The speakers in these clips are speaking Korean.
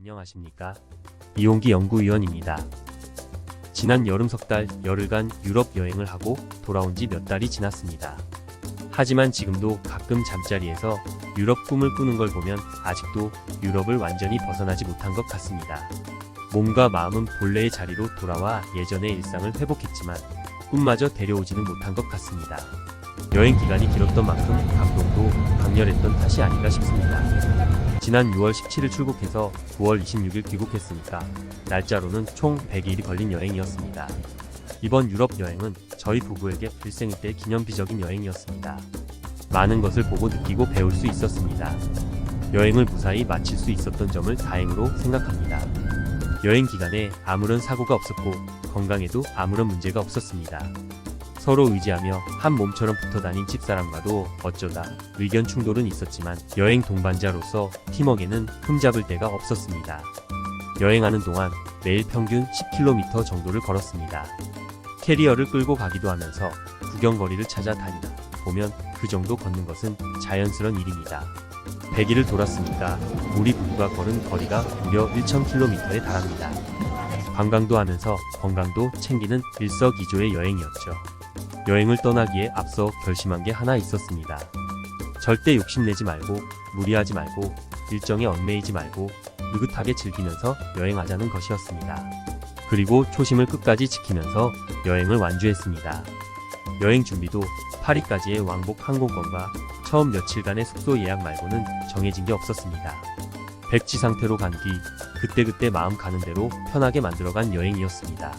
안녕하십니까? 이용기 연구위원입니다. 지난 여름 석 달 열흘간 유럽 여행을 하고 돌아온 지 몇 달이 지났습니다. 하지만 지금도 가끔 잠자리에서 유럽 꿈을 꾸는 걸 보면 아직도 유럽을 완전히 벗어나지 못한 것 같습니다. 몸과 마음은 본래의 자리로 돌아와 예전의 일상을 회복했지만 꿈마저 데려오지는 못한 것 같습니다. 여행 기간이 길었던 만큼 감동도 강렬했던 탓이 아닌가 싶습니다. 지난 6월 17일 출국해서 9월 26일 귀국했으니까 날짜로는 총 100일이 걸린 여행이었습니다. 이번 유럽 여행은 저희 부부에게 일생일 때 기념비적인 여행이었습니다. 많은 것을 보고 느끼고 배울 수 있었습니다. 여행을 무사히 마칠 수 있었던 점을 다행으로 생각합니다. 여행 기간에 아무런 사고가 없었고 건강에도 아무런 문제가 없었습니다. 서로 의지하며 한 몸처럼 붙어 다닌 집사람과도 어쩌다 의견 충돌은 있었지만 여행 동반자로서 팀워크에는 흠잡을 데가 없었습니다. 여행하는 동안 매일 평균 10km 정도를 걸었습니다. 캐리어를 끌고 가기도 하면서 구경거리를 찾아 다니다 보면 그 정도 걷는 것은 자연스러운 일입니다. 100일을 돌았으니까 우리 부부가 걸은 거리가 무려 1000km에 달합니다. 관광도 하면서 건강도 챙기는 일석이조의 여행이었죠. 여행을 떠나기에 앞서 결심한 게 하나 있었습니다. 절대 욕심내지 말고 무리하지 말고 일정에 얽매이지 말고 느긋하게 즐기면서 여행하자는 것이었습니다. 그리고 초심을 끝까지 지키면서 여행을 완주했습니다. 여행 준비도 파리까지의 왕복 항공권과 처음 며칠간의 숙소 예약 말고는 정해진 게 없었습니다. 백지 상태로 간 뒤 그때그때 마음 가는 대로 편하게 만들어간 여행이었습니다.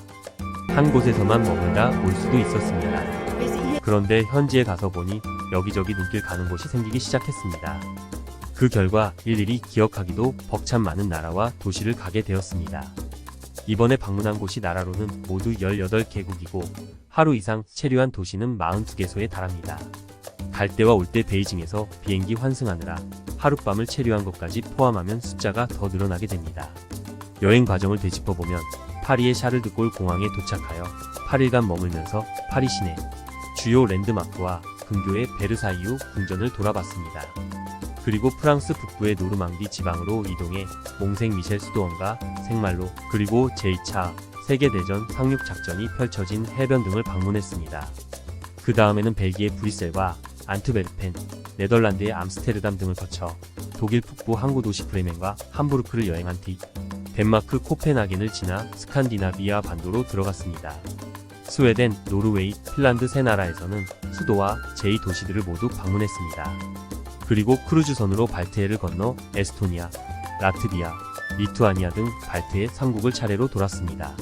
한 곳에서만 머물다 올 수도 있었습니다. 그런데 현지에 가서 보니 여기저기 눈길 가는 곳이 생기기 시작했습니다. 그 결과 일일이 기억하기도 벅찬 많은 나라와 도시를 가게 되었습니다. 이번에 방문한 곳이 나라로는 모두 18개국이고 하루 이상 체류한 도시는 42개소에 달합니다. 갈 때와 올 때 베이징에서 비행기 환승하느라 하룻밤을 체류한 것까지 포함하면 숫자가 더 늘어나게 됩니다. 여행 과정을 되짚어보면 파리의 샤를드골 공항에 도착하여 8일간 머물면서 파리 시내 주요 랜드마크와 근교의 베르사유 궁전을 돌아봤습니다. 그리고 프랑스 북부의 노르망디 지방으로 이동해 몽생 미셸 수도원과 생말로 그리고 제2차 세계대전 상륙작전이 펼쳐진 해변 등을 방문했습니다. 그 다음에는 벨기에 브뤼셀과 안트베르펜, 네덜란드의 암스테르담 등을 거쳐 독일 북부 항구 도시 브레멘과 함부르크를 여행한 뒤 덴마크 코펜하겐을 지나 스칸디나비아 반도로 들어갔습니다. 스웨덴, 노르웨이, 핀란드 세 나라에서는 수도와 제2도시들을 모두 방문했습니다. 그리고 크루즈선으로 발트해를 건너 에스토니아, 라트비아, 리투아니아 등 발트해 3국을 차례로 돌았습니다.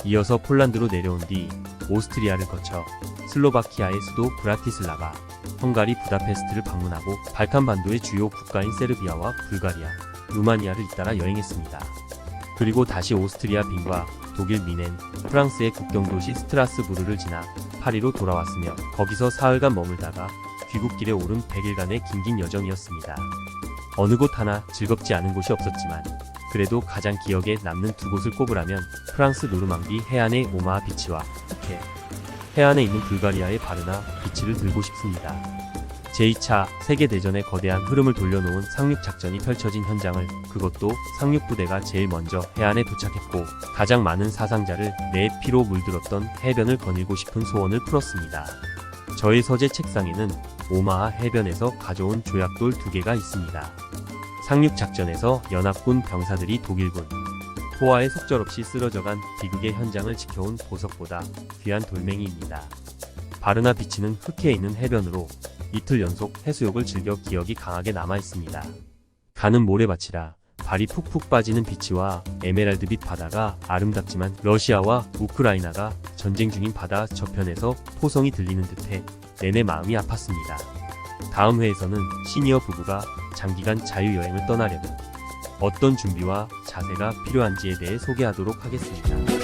이어서 폴란드로 내려온 뒤 오스트리아를 거쳐 슬로바키아의 수도 브라티슬라바, 헝가리 부다페스트를 방문하고 발칸 반도의 주요 국가인 세르비아와 불가리아, 루마니아를 잇따라 여행했습니다. 그리고 다시 오스트리아 빈과 독일 미넨, 프랑스의 국경도시 스트라스부르를 지나 파리로 돌아왔으며 거기서 사흘간 머물다가 귀국길에 오른 100일간의 긴긴 여정이었습니다. 어느 곳 하나 즐겁지 않은 곳이 없었지만 그래도 가장 기억에 남는 두 곳을 꼽으라면 프랑스 노르망디 해안의 오마하 비치와 푸켓, 해안에 있는 불가리아의 바르나 비치를 들고 싶습니다. 제2차 세계대전의 거대한 흐름을 돌려놓은 상륙작전이 펼쳐진 현장을 그것도 상륙부대가 제일 먼저 해안에 도착했고 가장 많은 사상자를 내 피로 물들었던 해변을 거닐고 싶은 소원을 풀었습니다. 저의 서재 책상에는 오마하 해변에서 가져온 조약돌 2개가 있습니다. 상륙작전에서 연합군 병사들이 독일군 포화에 속절없이 쓰러져간 비극의 현장을 지켜온 보석보다 귀한 돌멩이입니다. 바르나 비치는 흑해에 있는 해변으로 이틀 연속 해수욕을 즐겨 기억이 강하게 남아있습니다. 가는 모래밭이라 발이 푹푹 빠지는 비치와 에메랄드빛 바다가 아름답지만 러시아와 우크라이나가 전쟁 중인 바다 저편에서 포성이 들리는 듯해 내내 마음이 아팠습니다. 다음 회에서는 시니어 부부가 장기간 자유여행을 떠나려면 어떤 준비와 자세가 필요한지에 대해 소개하도록 하겠습니다.